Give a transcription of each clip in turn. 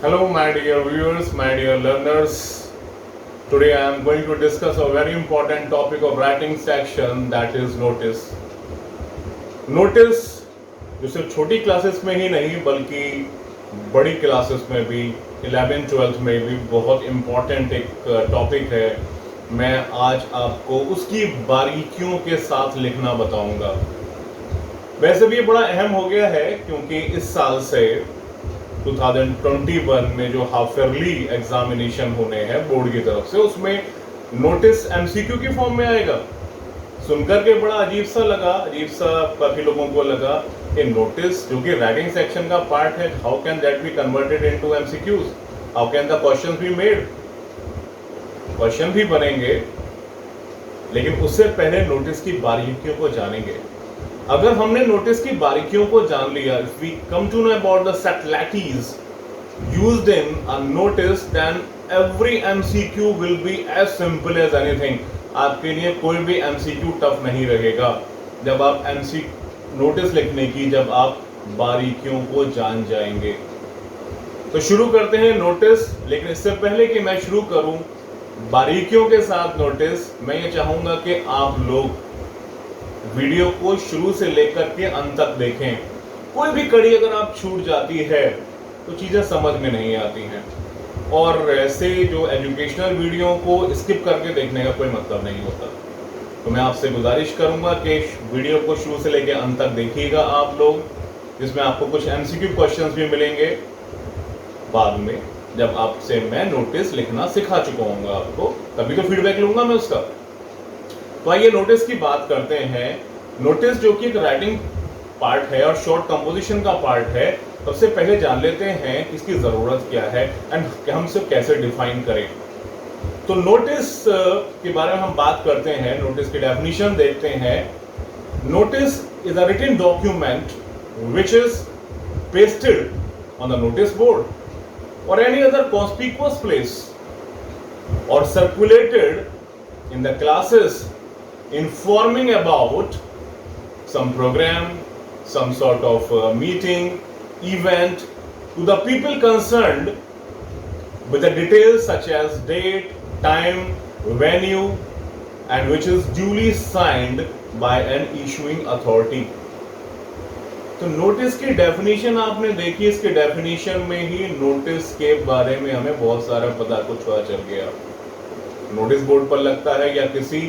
Hello, my dear viewers, my dear learners. Today I am going to discuss a very important topic of writing section, that is notice. Notice जो सिर्फ छोटी classes में ही नहीं बल्कि बड़ी classes में भी 11th 12th में भी बहुत इम्पोर्टेंट एक टॉपिक है। मैं आज आपको उसकी बारीकियों के साथ लिखना बताऊंगा। वैसे भी ये बड़ा अहम हो गया है क्योंकि इस साल से 2021 में जो हाफ ईयरली एग्जामिनेशन होने हैं बोर्ड की तरफ से, उसमें नोटिस एमसीक्यू की फॉर्म में आएगा। सुनकर के बड़ा अजीब सा काफी लोगों को लगा कि नोटिस जो कि राइटिंग सेक्शन का पार्ट है, how can that be converted into MCQs, how can the questions be made. Question भी बनेंगे लेकिन उससे पहले नोटिस की बारीकियों को जानेंगे। अगर हमने नोटिस की बारीकियों को जान लिया, if we come to know about the subtleties used in a notice, then every MCQ will be as simple as anything. आपके लिए कोई भी MCQ टफ नहीं रहेगा जब आप नोटिस लिखने की जब आप बारीकियों को जान जाएंगे। तो शुरू करते हैं नोटिस। लेकिन इससे पहले कि मैं शुरू करूं बारीकियों के साथ नोटिस, मैं ये चाहूंगा कि आप लोग वीडियो को शुरू से लेकर के अंत तक देखें। कोई भी कड़ी अगर आप छूट जाती है तो चीज़ें समझ में नहीं आती हैं, और ऐसे जो एजुकेशनल वीडियो को स्किप करके देखने का कोई मतलब नहीं होता। तो मैं आपसे गुजारिश करूंगा कि वीडियो को शुरू से लेकर अंत तक देखिएगा आप लोग, जिसमें आपको कुछ एमसीक्यू क्वेश्चंस भी मिलेंगे बाद में जब आपसे मैं नोटिस लिखना सिखा चुका हूँ आपको, तभी तो फीडबैक लूंगा मैं उसका। तो आइए नोटिस की बात करते हैं। नोटिस जो कि एक राइटिंग पार्ट है और शॉर्ट कंपोजिशन का पार्ट है, सबसे पहले जान लेते हैं कि इसकी ज़रूरत क्या है एंड हम इसे कैसे डिफाइन करें। तो नोटिस के बारे में हम बात करते हैं, नोटिस की डेफिनेशन देखते हैं। Notice is a written document which is pasted on the notice board और एनी अदर कॉन्स्पिकुअस प्लेस और circulated in the classes informing about some program, some sort of meeting, event to the people concerned with the details such as date, time, venue, and which is duly signed by an issuing authority. तो notice की definition आपने देखी, इसके definition में ही notice के बारे में हमें बहुत सारा पता चल गया। नोटिस बोर्ड पर लगता है या किसी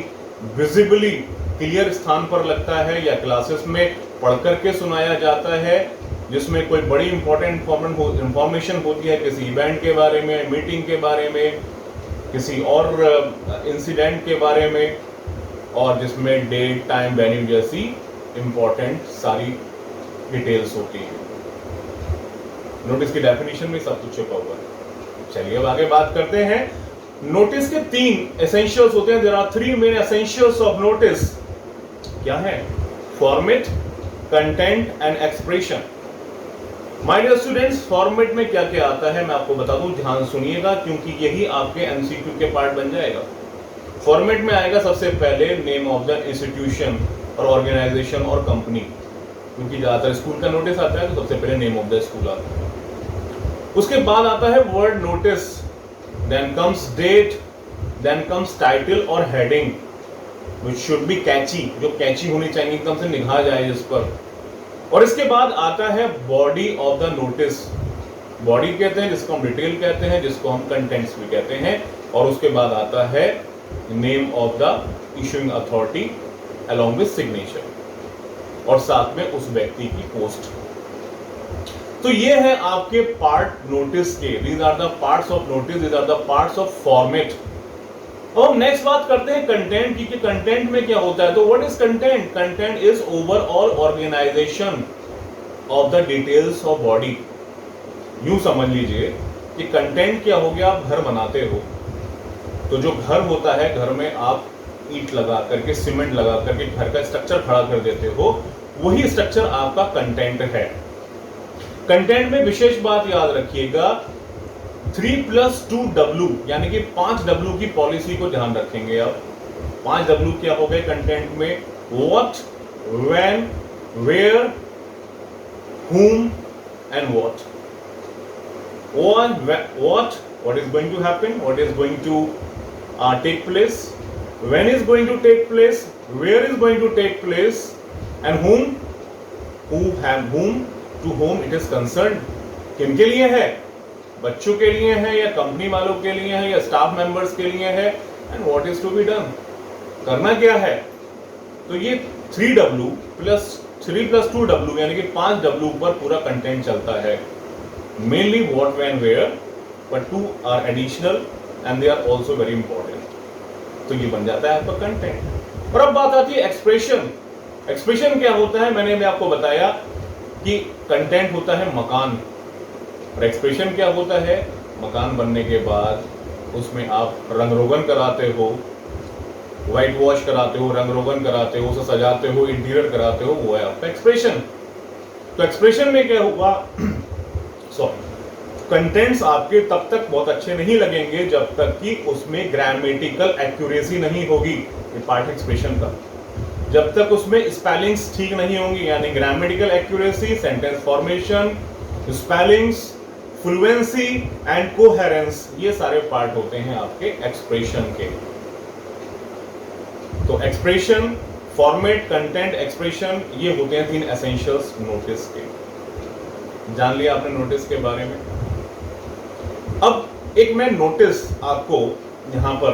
विजिबली क्लियर स्थान पर लगता है या क्लासेस में पढ़ करके सुनाया जाता है, जिसमें कोई बड़ी इंपॉर्टेंट इंफॉर्मेशन होती है किसी इवेंट के बारे में, मीटिंग के बारे में, किसी और इंसिडेंट के बारे में, और जिसमें डेट, टाइम, वेन्यू जैसी इंपॉर्टेंट सारी डिटेल्स होती है। नोटिस की डेफिनेशन में सब कुछ छुपा हुआ है। चलिए अब आगे बात करते हैं। नोटिस के 3 एसेंशियल्स होते हैं। There are 3 main essentials of notice. क्या है? Format, content and expression. My dear students, format में क्या क्या आता है मैं आपको बता दूं, ध्यान सुनिएगा क्योंकि यही आपके एमसीक्यू के पार्ट बन जाएगा। फॉर्मेट में आएगा सबसे पहले नेम ऑफ द इंस्टीट्यूशन और ऑर्गेनाइजेशन और कंपनी, क्योंकि ज्यादातर स्कूल का नोटिस आता है तो सबसे पहले नेम ऑफ द स्कूल आता है। उसके बाद आता है word notice, then comes date, then comes title और heading which should be catchy, जो catchy होनी चाहिए, एकदम से निगाह जाए इस पर। और इसके बाद आता है body of the notice। body कहते हैं जिसको हम डिटेल कहते हैं, जिसको हम contents भी कहते हैं। और उसके बाद आता है name of the issuing authority along with signature और साथ में उस व्यक्ति की पोस्ट। तो ये है आपके पार्ट नोटिस के। These are the parts of notice, these are the parts of format. और नेक्स्ट बात करते हैं कंटेंट की, कि कंटेंट में क्या होता है। तो what is content? Content is overall organization of the details of body. यूं समझ लीजिए कि कंटेंट क्या हो गया, आप घर बनाते हो तो जो घर होता है, घर में आप ईंट लगा करके, सीमेंट लगा करके घर का स्ट्रक्चर खड़ा कर देते हो, वही स्ट्रक्चर आपका कंटेंट है। कंटेंट में विशेष बात याद रखिएगा, 3+2W यानी कि 5W की पॉलिसी को ध्यान रखेंगे। अब 5W क्या हो गए कंटेंट में? What, when, where, whom and what। what is going to happen, what is going to take place, when is going to take place, where is going to take place, and whom to whom it is concerned. किनके लिए है, बच्चों के लिए है या company वालों के लिए है या स्टाफ मेंबर्स के लिए है, and what is to be done, करना क्या है. तो ये 3W प्लस 2W यानी कि 5W पर पूरा कंटेंट चलता है. Mainly what, when, where, but 2 are additional and they are also very important. तो ये बन जाता है आपका कंटेंट. और अब बात आती है एक्सप्रेशन. एक्सप्रेशन क्या होता है, मैंने आपको बताया कि कंटेंट होता है मकान, और एक्सप्रेशन क्या होता है, मकान बनने के बाद उसमें आप रंग रोगन कराते हो, व्हाइट वॉश कराते हो, रंग रोगन कराते हो, उसे सजाते हो, इंटीरियर कराते हो, वो है आपका एक्सप्रेशन. तो एक्सप्रेशन में क्या होगा, कंटेंट्स आपके तब तक बहुत अच्छे नहीं लगेंगे जब तक कि उसमें ग्रामेटिकल एक्यूरेसी नहीं होगी. ये पार्ट एक्सप्रेशन का, जब तक उसमें स्पेलिंग्स ठीक नहीं होंगी, यानी grammatical accuracy, sentence formation, spellings, fluency and coherence, ये सारे पार्ट होते हैं आपके एक्सप्रेशन के. तो एक्सप्रेशन, फॉर्मेट, कंटेंट, एक्सप्रेशन, ये होते हैं 3 एसेंशियल्स नोटिस के. जान लिया आपने नोटिस के बारे में. अब एक मैं नोटिस आपको यहां पर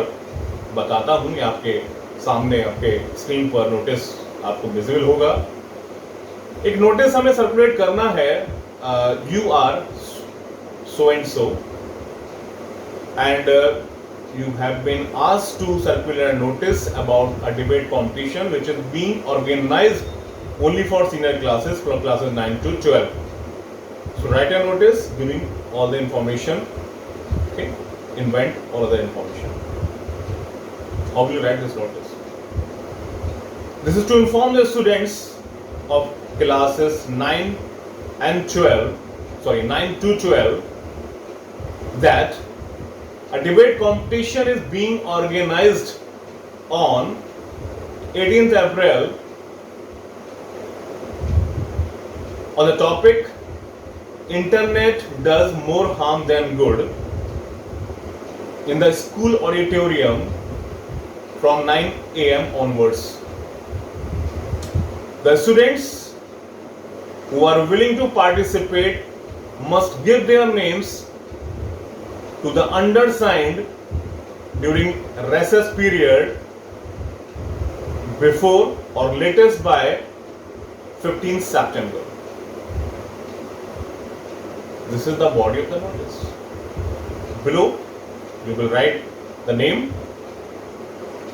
बताता हूं, या आपके सामने आपके स्क्रीन पर नोटिस आपको विजिबल होगा. एक नोटिस हमें सर्कुलेट करना है, you are so and so, and you have been asked to circulate a notice about a debate competition which is being organized only for senior classes from classes 9 to 12. So write a notice giving all the information, okay, invent all of the information. How will you write this notice? This is to inform the students of classes 9 to 12 that a debate competition is being organized on 18th April on the topic Internet does more harm than good in the school auditorium from 9 a.m. onwards. The students who are willing to participate must give their names to the undersigned during recess period before or latest by 15th September. This is the body of the notice. Below you will write the name,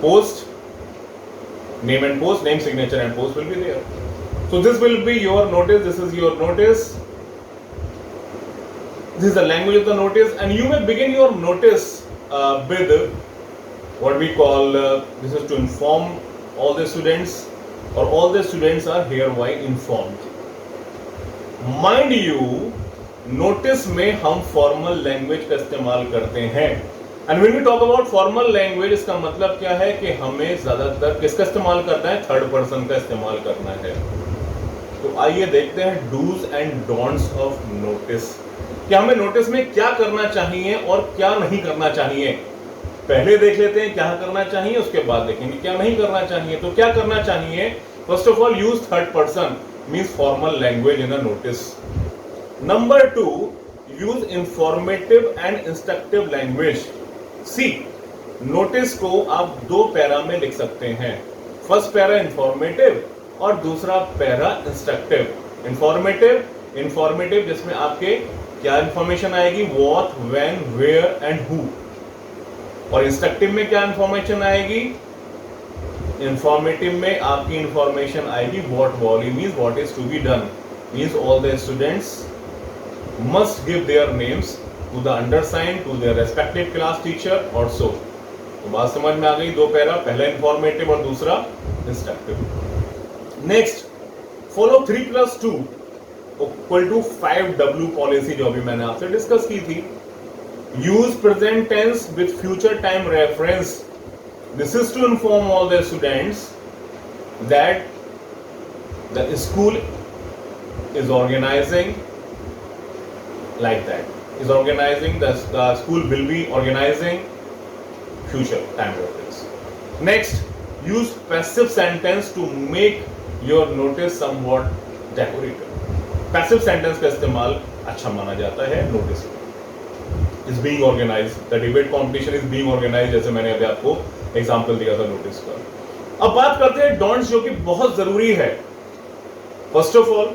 post, name and post, name, signature and post will be there. So this will be your notice, this is your notice. This is the language of the notice, and you may begin your notice with what we call, this is to inform all the students, or all the students are hereby informed. Mind you, notice में हम formal language का इस्तेमाल करते हैं. And when we talk about formal language, इसका मतलब क्या है कि हमें ज़्यादातर किसका इस्तेमाल करना है, थर्ड पर्सन का इस्तेमाल करना है. तो आइए देखते हैं dos and don'ts of notice. कि हमें नोटिस में क्या करना चाहिए और क्या नहीं करना चाहिए. पहले देख लेते हैं क्या करना चाहिए, उसके बाद देखेंगे क्या नहीं करना चाहिए. तो क्या करना चाहिए, first of all use third person means formal language in a notice. Number 2, use informative and instructive language. See, notice को आप 2 पैरा में लिख सकते हैं. फर्स्ट पैरा इंफॉर्मेटिव और दूसरा पैरा इंस्ट्रक्टिव. इंफॉर्मेटिव जिसमें आपके क्या इंफॉर्मेशन आएगी, what, when, where and who. और इंस्ट्रक्टिव में क्या इंफॉर्मेशन आएगी, इंफॉर्मेटिव में आपकी इंफॉर्मेशन आएगी what volume means what is to be done, means all the students must give their names to the undersigned to their respective class teacher और so. तो बात समझ में आ गई. 2 पैरा, पहला इंफॉर्मेटिव और दूसरा instructive. Next, follow 3+2 equal to 5W policy, जो अभी मैंने आपसे डिस्कस की थी. Use present tense with future time reference. This is to inform all the students that the school is organizing like that. is organizing, the school will be organizing future time notice. Next, use passive sentence to make your notice somewhat decorative. Passive sentence का इस्तेमाल अच्छा माना जाता है notice में. Is being organized, the debate competition is being organized, जैसे मैंने अभी आपको एग्जाम्पल दिया था नोटिस का. अब बात करते हैं डोंट्स, जो कि बहुत जरूरी है. फर्स्ट ऑफ ऑल,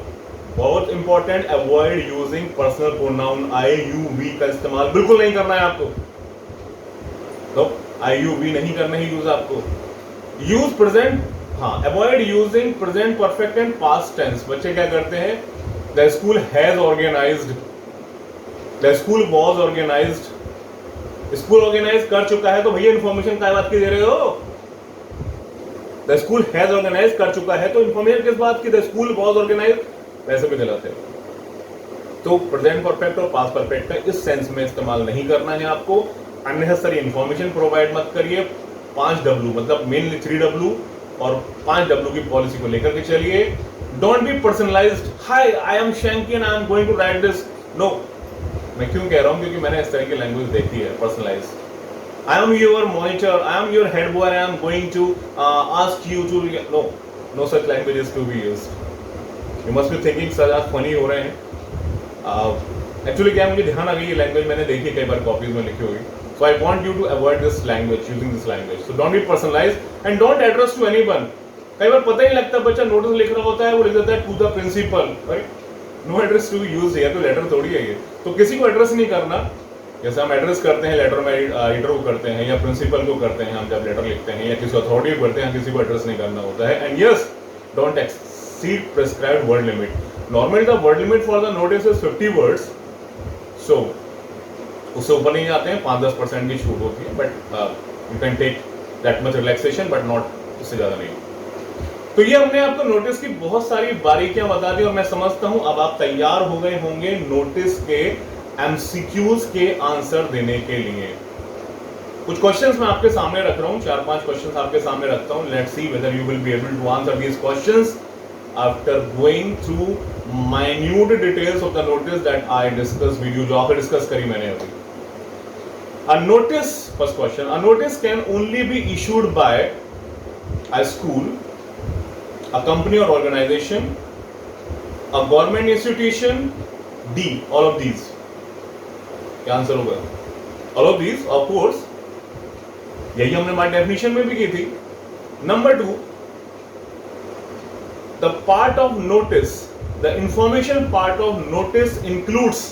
बहुत important, avoid using personal pronoun I you we का इस्तेमाल बिल्कुल नहीं करना है आपको. तो आई यू वी नहीं करना है यूज आपको. यूज प्रेजेंट, हाँ, avoid using present perfect and past tense. बच्चे क्या करते हैं, the school has organized, the school was organized. School organize कर चुका है तो भैया इंफॉर्मेशन क्या बात की दे रहे हो. द स्कूल हैज ऑर्गेनाइज कर चुका है तो इंफॉर्मेशन किस बात की, द स्कूल वॉज ऑर्गेनाइज वैसे भी दिलाते हैं. तो प्रेजेंट परफेक्ट और पास्ट परफेक्ट का इस सेंस में इस्तेमाल नहीं करना है आपको. अननेसेसरी इंफॉर्मेशन प्रोवाइड मत करिए. 5W मतलब मेनली 3W और 5W की पॉलिसी को लेकर के चलिए. Don't be personalized, hi I am Shanky and I am going to write this. No, मैं क्यों कह रहा हूं, क्योंकि मैंने इस तरह की लैंग्वेज देखी है personalise. I am your monitor, I am your head boy, I am going to ask you to, no such language is to be used. You must be thinking sir आप फनी हो रहे हैं. Actually क्या मुझे ध्यान आ गई, ये language मैंने देखी कई बार कॉपीज में लिखी हुई. So I want you to avoid this language, using this language. So don't be personalized and don't address to anyone. कई बार पता ही लगता बच्चा नोटिस लिख रहा होता है, वो लिख देता है to the principal, right? No address to be used है, तो लेटर थोड़ी है ये. तो किसी को एड्रेस नहीं करना. जैसे हम एड्रेस करते हैं लेटर में, एडिटर को करते हैं या प्रिंसिपल को करते हैं हम जब लेटर लिखते हैं, या किसी अथॉरिटी को करते हैं, किसी को एड्रेस नहीं करना होता है. And yes, don't exceed prescribed word limit. Normally the word limit for the notice is 50 words. So उससे ऊपर नहीं जाते हैं, 5-10% की छूट होती है. But you can take that much relaxation, but not, उससे ज़्यादा नहीं. तो ये हमने आपको नोटिस की बहुत सारी बारीकियां बता दी और मैं समझता हूं अब आप तैयार हो गए होंगे नोटिस के एमसीक्यूज के आंसर देने के लिए. कुछ क्वेश्चंस मैं आपके सामने रख रहा हूं, 4-5 क्वेश्चंस आपके सामने रखता हूं. Let's see whether you will be able to answer these questions after going through minute details of the notice that I discuss video, जो आपने डिस्कस करी मैंने अभी. A notice, first question, a notice can only be issued by a school, a company or organization, a government institution, D, all of these. क्या answer होगा? All of these, of course. यही हमने हमारी definition में भी की थी. Number 2, the part of notice, the information part of notice includes,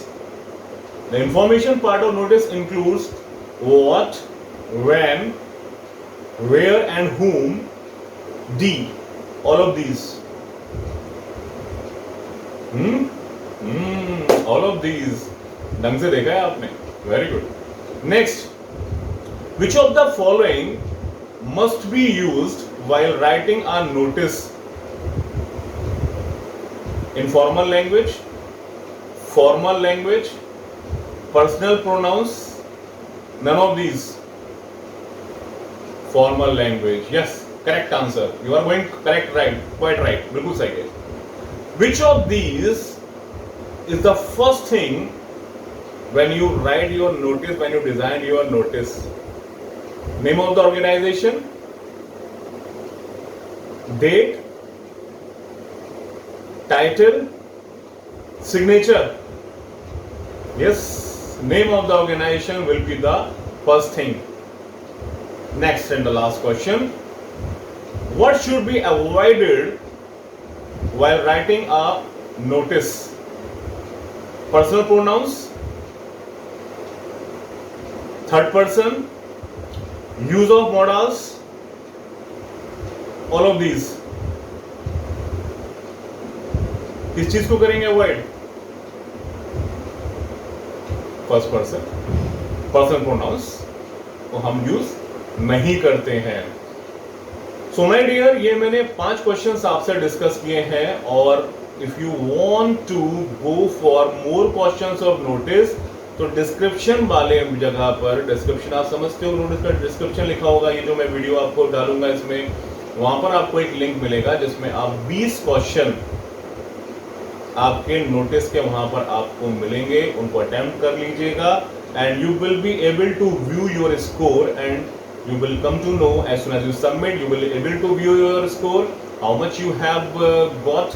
the information part of notice includes what, when, where and whom. D, all of these. All of these. ढंग से देखा है आपने. Very good. Next, which of the following must be used while writing a notice? Informal language, formal language, personal pronouns, none of these. Formal language. Yes. Correct answer. You are going correct, right, quite right. बिल्कुल सही है. Which of these is the first thing when you write your notice, when you design your notice? Name of the organization, date, title, signature. Yes, name of the organization will be the first thing. Next and the last question. What should be avoided while writing a notice? Personal pronouns, third person, use of modals, all of these. किस चीज को करेंगे avoid? First person, personal pronouns को हम use नहीं करते हैं. So my dear, ये मैंने 5 क्वेश्चंस आपसे डिस्कस किए हैं और if you want to go for more questions of notice तो डिस्क्रिप्शन वाले जगह पर, डिस्क्रिप्शन आप समझते हो, नोटिस का डिस्क्रिप्शन लिखा होगा, ये जो मैं वीडियो आपको डालूंगा इसमें, वहां पर आपको एक लिंक मिलेगा जिसमें आप 20 क्वेश्चन आपके नोटिस के वहां पर आपको मिलेंगे, उनको अटेम्प्ट कर लीजिएगा and you will be able to view your score and you will come to know as soon as you submit, you will able to view your score, how much you have got.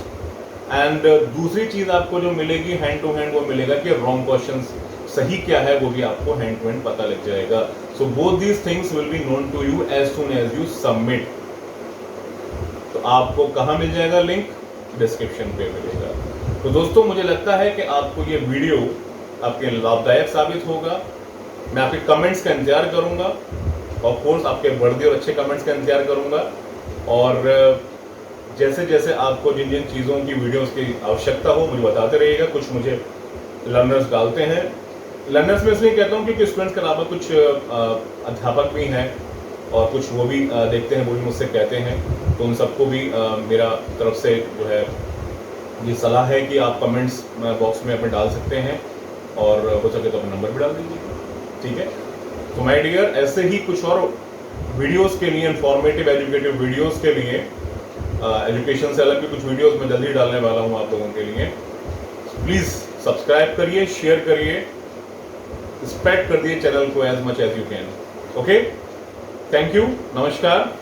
And दूसरी चीज आपको जो मिलेगी hand to hand वो मिलेगा कि wrong questions सही क्या है वो भी आपको हैंड टू हैंड पता लग जाएगा। So both these things will be known to you as soon as you submit. तो आपको कहाँ मिल जाएगा लिंक? डिस्क्रिप्शन पे मिलेगा। तो दोस्तों मुझे लगता है कि आपको ये वीडियो आपके लाभदायक साबित होगा। मैं आपके कमेंट्स का इंतजार करूंगा, ऑफ कोर्स आपके वर्दी और अच्छे कमेंट्स का इंतजार करूंगा। और जैसे जैसे आपको जिन जिन चीज़ों की वीडियोस की आवश्यकता हो मुझे बताते रहिएगा। कुछ मुझे लर्नर्स डालते हैं, लर्नर्स में इसलिए कहता हूँ क्योंकि स्टूडेंट्स के अलावा कुछ अध्यापक भी हैं और कुछ वो भी देखते हैं, वो भी मुझसे कहते हैं। तो उन सबको भी मेरा तरफ से जो है ये सलाह है कि आप कमेंट्स बॉक्स में अपने डाल सकते हैं और हो सके तो अपना नंबर भी डाल दीजिए, ठीक है। तो माय डियर, ऐसे ही कुछ और वीडियोस के लिए, इंफॉर्मेटिव एजुकेटिव वीडियोस के लिए, एजुकेशन से अलग भी कुछ वीडियोस मैं जल्दी डालने वाला हूँ आप लोगों के लिए। प्लीज़ सब्सक्राइब करिए, शेयर करिए, स्प्रेड कर दिए चैनल को as much as you can. Okay, thank you, नमस्कार।